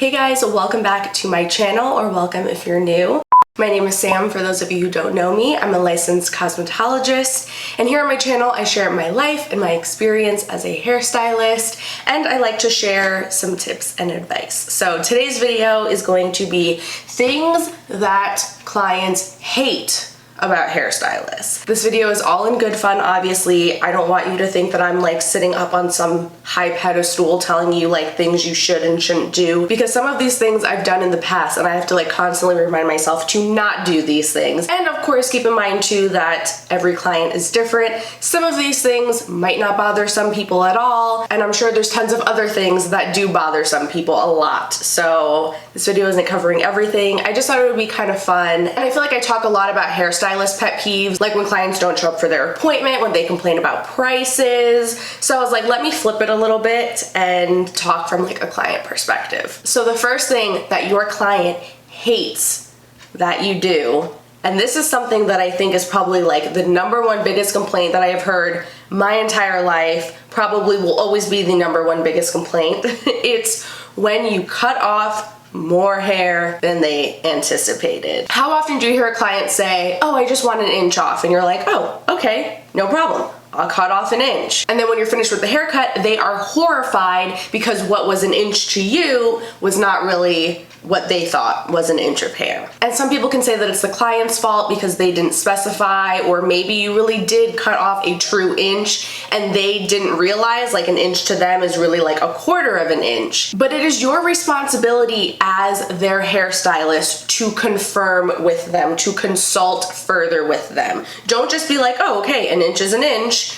Hey guys, welcome back to my channel, or welcome if you're new. My name is Sam, for those of you who don't know me. I'm a licensed cosmetologist, and here on my channel I share my life and my experience as a hairstylist, and I like to share some tips and advice. So today's video is going to be things that clients hate about hairstylists. This video is all in good fun, obviously. I don't want you to think that I'm like sitting up on some high pedestal telling you like things you should and shouldn't do, because some of these things I've done in the past and I have to like constantly remind myself to not do these things. And of course, keep in mind too that every client is different. Some of these things might not bother some people at all, and I'm sure there's tons of other things that do bother some people a lot. So this video isn't covering everything. I just thought it would be kind of fun. And I feel like I talk a lot about hairstylist pet peeves, like when clients don't show up for their appointment, when they complain about prices. So I was like, let me flip it a little bit and talk from like a client perspective. So the first thing that your client hates that you do, and this is something that I think is probably like the number one biggest complaint that I have heard my entire life, probably will always be the number one biggest complaint. It's when you cut off more hair than they anticipated. How often do you hear a client say, oh, I just want an inch off? And you're like, oh, okay, no problem. I'll cut off an inch. And then when you're finished with the haircut, they are horrified because what was an inch to you was not really what they thought was an inch of hair. And some people can say that it's the client's fault because they didn't specify, or maybe you really did cut off a true inch and they didn't realize like an inch to them is really like a quarter of an inch. But it is your responsibility as their hairstylist to confirm with them, to consult further with them. Don't just be like, oh, okay, an inch is an inch.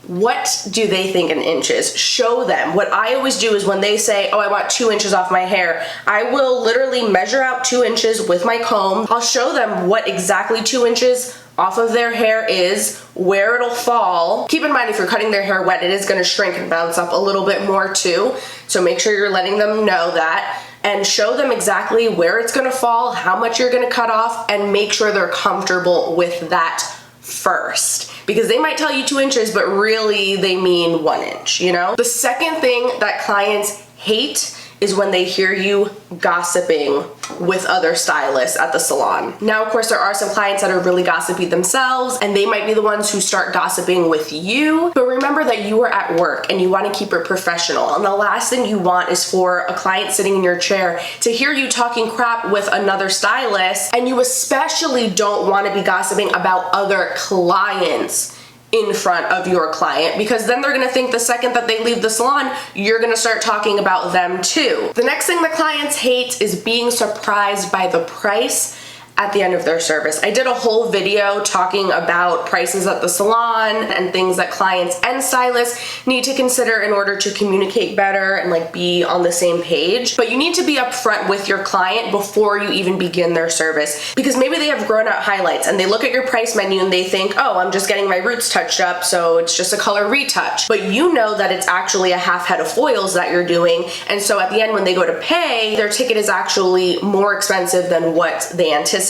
What do they think an inch is? Show them. What I always do is when they say, oh, I want 2 inches off my hair, I will literally measure out 2 inches with my comb. I'll show them what exactly 2 inches off of their hair is, where it'll fall. Keep in mind, if you're cutting their hair wet, it is gonna shrink and bounce up a little bit more too. So make sure you're letting them know that, and show them exactly where it's gonna fall, how much you're gonna cut off, and make sure they're comfortable with that first, because they might tell you 2 inches, but really they mean 1 inch, you know? The second thing that clients hate is when they hear you gossiping with other stylists at the salon. Now, of course, there are some clients that are really gossipy themselves, and they might be the ones who start gossiping with you. But remember that you are at work and you want to keep it professional. And the last thing you want is for a client sitting in your chair to hear you talking crap with another stylist, and you especially don't want to be gossiping about other clients in front of your client, because then they're gonna think the second that they leave the salon, you're gonna start talking about them too. The next thing that clients hate is being surprised by the price at the end of their service. I did a whole video talking about prices at the salon and things that clients and stylists need to consider in order to communicate better and like be on the same page. But you need to be upfront with your client before you even begin their service, because maybe they have grown out highlights and they look at your price menu and they think, oh, I'm just getting my roots touched up, so it's just a color retouch. But you know that it's actually a half head of foils that you're doing, and so at the end when they go to pay, their ticket is actually more expensive than what they anticipated.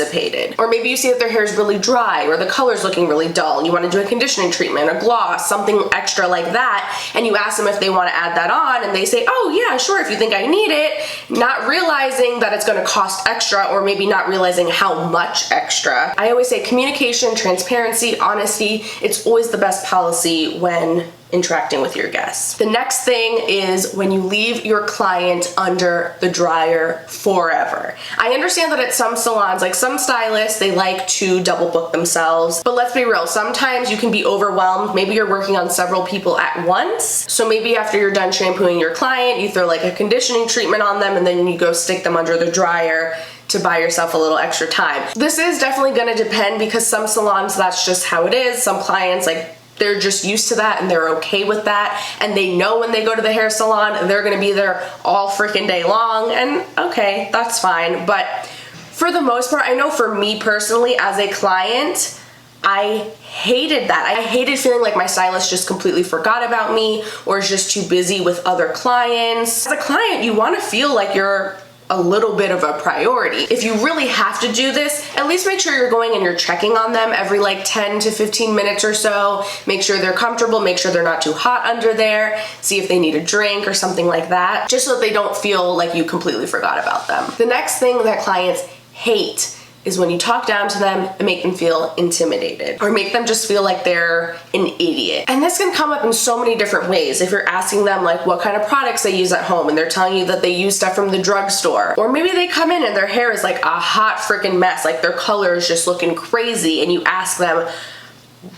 Or maybe you see that their hair is really dry, or the color's looking really dull, and you want to do a conditioning treatment, a gloss, something extra like that, and you ask them if they want to add that on, and they say, oh yeah, sure, if you think I need it, not realizing that it's going to cost extra, or maybe not realizing how much extra. I always say communication, transparency, honesty, it's always the best policy when interacting with your guests. The next thing is when you leave your client under the dryer forever. I understand that at some salons, like some stylists, they like to double book themselves, but let's be real, sometimes you can be overwhelmed. Maybe you're working on several people at once, so maybe after you're done shampooing your client, you throw like a conditioning treatment on them and then you go stick them under the dryer to buy yourself a little extra time. This is definitely gonna depend, because some salons, that's just how it is. Some clients, like, they're just used to that and they're okay with that, and they know when they go to the hair salon they're gonna be there all freaking day long, and okay, that's fine. But for the most part, I know for me personally as a client, I hated that. I hated feeling like my stylist just completely forgot about me or is just too busy with other clients. As a client, you want to feel like you're a little bit of a priority. If you really have to do this, at least make sure you're going and you're checking on them every like 10 to 15 minutes or so. Make sure they're comfortable, make sure they're not too hot under there, see if they need a drink or something like that, just so that they don't feel like you completely forgot about them. The next thing that clients hate is when you talk down to them and make them feel intimidated or make them just feel like they're an idiot. And this can come up in so many different ways. If you're asking them like what kind of products they use at home and they're telling you that they use stuff from the drugstore, or maybe they come in and their hair is like a hot freaking mess, like their color is just looking crazy, and you ask them,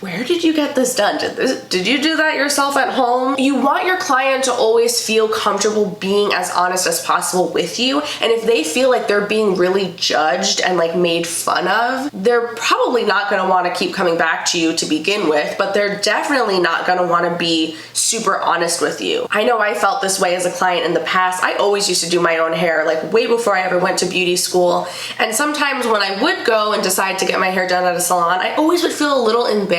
where did you get this done? Did you do that yourself at home? You want your client to always feel comfortable being as honest as possible with you. And if they feel like they're being really judged and like made fun of, they're probably not gonna wanna keep coming back to you to begin with, but they're definitely not gonna wanna be super honest with you. I know I felt this way as a client in the past. I always used to do my own hair, like way before I ever went to beauty school. And sometimes when I would go and decide to get my hair done at a salon, I always would feel a little embarrassed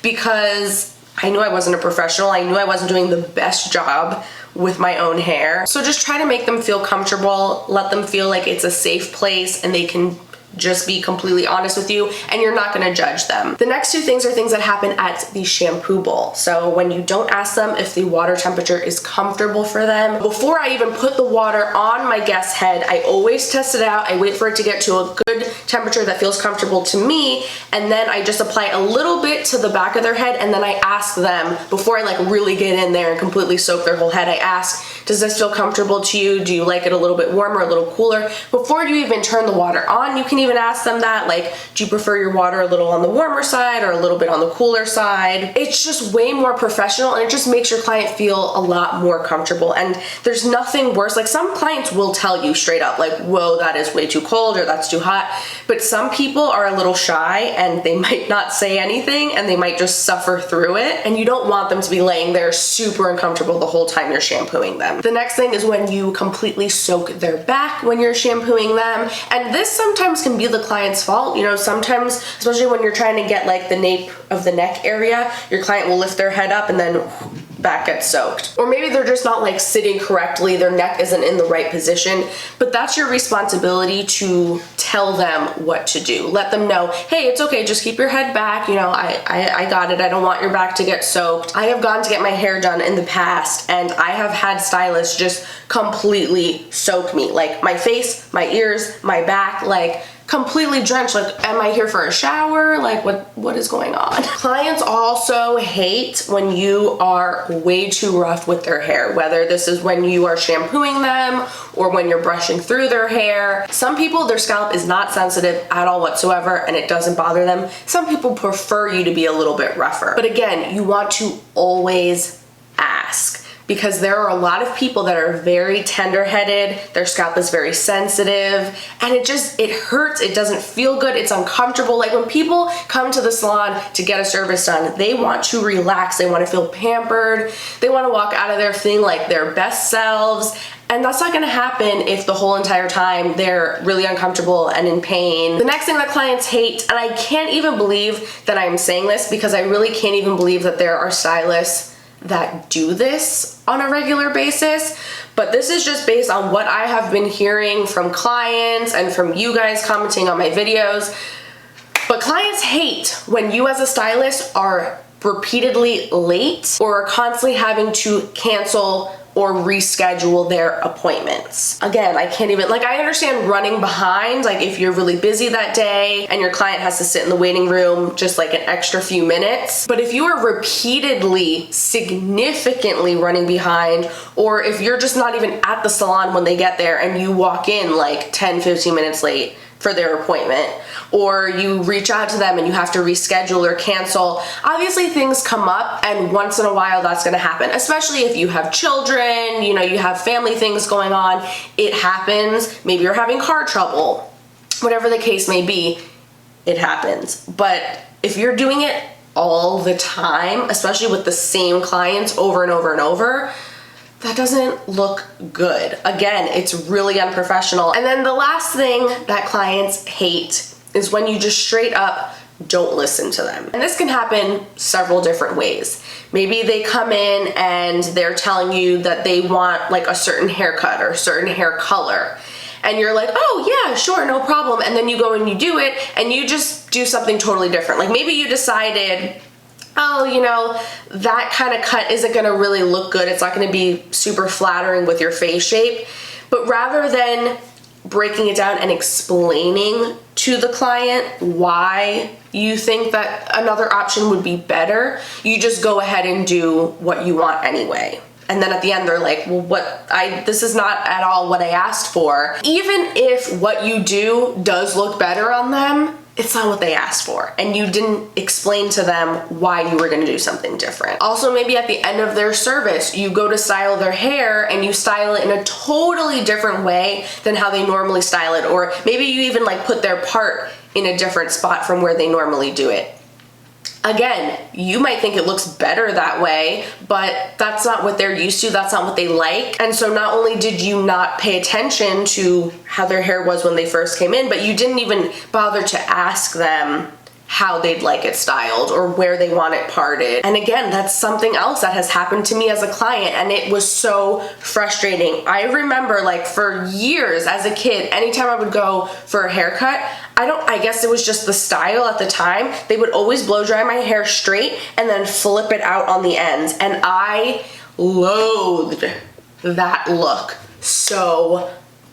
because I knew I wasn't a professional. I knew I wasn't doing the best job with my own hair. So just try to make them feel comfortable, let them feel like it's a safe place and they can just be completely honest with you and you're not gonna judge them. The next two things are things that happen at the shampoo bowl. So when you don't ask them if the water temperature is comfortable for them, before I even put the water on my guest's head, I always test it out. I wait for it to get to a good temperature that feels comfortable to me, and then I just apply a little bit to the back of their head, and then I ask them, before I like really get in there and completely soak their whole head, I ask, does this feel comfortable to you? Do you like it a little bit warmer, a little cooler? Before you even turn the water on, you can even ask them that, like, do you prefer your water a little on the warmer side or a little bit on the cooler side? It's just way more professional, and it just makes your client feel a lot more comfortable. And there's nothing worse. Like, some clients will tell you straight up, like, whoa, that is way too cold or that's too hot. But some people are a little shy and they might not say anything and they might just suffer through it. And you don't want them to be laying there super uncomfortable the whole time you're shampooing them. The next thing is when you completely soak their back when you're shampooing them. And this sometimes can be the client's fault. You know, sometimes, especially when you're trying to get like the nape of the neck area, your client will lift their head up and then back gets soaked. Or maybe they're just not like sitting correctly, their neck isn't in the right position, but that's your responsibility to tell them what to do. Let them know, hey, it's okay, just keep your head back, you know, I got it, I don't want your back to get soaked. I have gone to get my hair done in the past and I have had stylists just completely soak me, like my face, my ears, my back, like completely drenched. Like, am I here for a shower? Like, what is going on? Clients also hate when you are way too rough with their hair, whether this is when you are shampooing them or when you're brushing through their hair. Some people, their scalp is not sensitive at all whatsoever and it doesn't bother them. Some people prefer you to be a little bit rougher. But again, you want to always ask, because there are a lot of people that are very tender-headed, their scalp is very sensitive, and it hurts, it doesn't feel good, it's uncomfortable. Like, when people come to the salon to get a service done, they want to relax, they want to feel pampered, they want to walk out of there feeling like their best selves, and that's not gonna happen if the whole entire time they're really uncomfortable and in pain. The next thing that clients hate, and I can't even believe that I'm saying this because I really can't even believe that there are stylists that do this on a regular basis, but this is just based on what I have been hearing from clients and from you guys commenting on my videos. But clients hate when you as a stylist are repeatedly late or are constantly having to cancel or reschedule their appointments. Again, I can't even, like, I understand running behind, like if you're really busy that day and your client has to sit in the waiting room just like an extra few minutes. But if you are repeatedly, significantly running behind, or if you're just not even at the salon when they get there and you walk in like 10, 15 minutes late for their appointment, or you reach out to them and you have to reschedule or cancel, obviously things come up, and once in a while that's gonna happen, especially if you have children, you know, you have family things going on, it happens. Maybe you're having car trouble, whatever the case may be, it happens. But if you're doing it all the time, especially with the same clients over and over and over, that doesn't look good. Again, it's really unprofessional. And then the last thing that clients hate is when you just straight up don't listen to them. And this can happen several different ways. Maybe they come in and they're telling you that they want like a certain haircut or a certain hair color. And you're like, oh yeah, sure, no problem. And then you go and you do it and you just do something totally different. Like maybe you decided, oh, you know, that kind of cut isn't gonna really look good. It's not gonna be super flattering with your face shape. But rather than breaking it down and explaining to the client why you think that another option would be better, you just go ahead and do what you want anyway. And then at the end they're like, well, this is not at all what I asked for. Even if what you do does look better on them, it's not what they asked for, and you didn't explain to them why you were gonna do something different. Also, maybe at the end of their service, you go to style their hair and you style it in a totally different way than how they normally style it, or maybe you even like put their part in a different spot from where they normally do it. Again, you might think it looks better that way, but that's not what they're used to, that's not what they like. And so not only did you not pay attention to how their hair was when they first came in, but you didn't even bother to ask them how they'd like it styled or where they want it parted. And again, that's something else that has happened to me as a client, and it was so frustrating. I remember like for years as a kid, anytime I would go for a haircut, I guess it was just the style at the time, they would always blow dry my hair straight and then flip it out on the ends. And I loathed that look so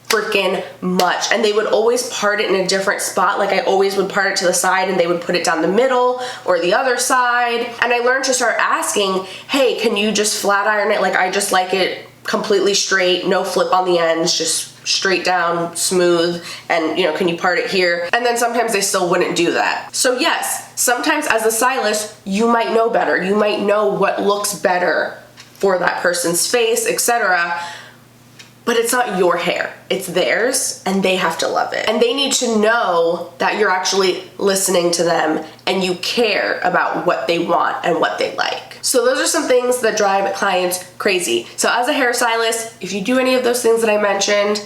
freaking much. And they would always part it in a different spot. Like I always would part it to the side and they would put it down the middle or the other side. And I learned to start asking, hey, can you just flat iron it? Like I just like it completely straight, no flip on the ends, just straight down, smooth, and you know, can you part it here? And then sometimes they still wouldn't do that. So yes, sometimes as a stylist, you might know better. You might know what looks better for that person's face, etc. But it's not your hair, it's theirs, and they have to love it. And they need to know that you're actually listening to them and you care about what they want and what they like. So those are some things that drive clients crazy. So as a hairstylist, if you do any of those things that I mentioned,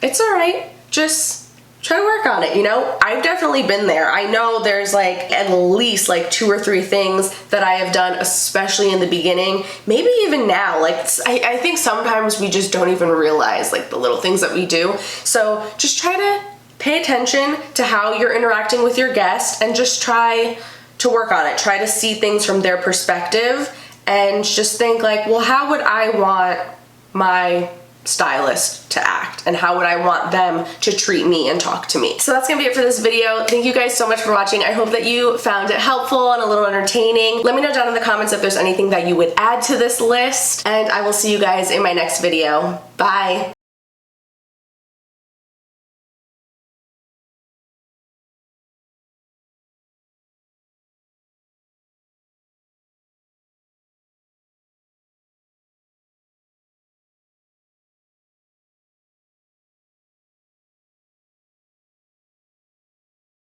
it's all right, just try to work on it, you know? I've definitely been there. I know there's like at least like 2 or 3 things that I have done, especially in the beginning, maybe even now. Like I think sometimes we just don't even realize like the little things that we do. So just try to pay attention to how you're interacting with your guest and just try to work on it. Try to see things from their perspective and just think like, well, how would I want my stylist to act and how would I want them to treat me and talk to me? So that's gonna be it for this video. Thank you guys so much for watching. I hope that you found it helpful and a little entertaining. Let me know down in the comments if there's anything that you would add to this list, and I will see you guys in my next video. Bye.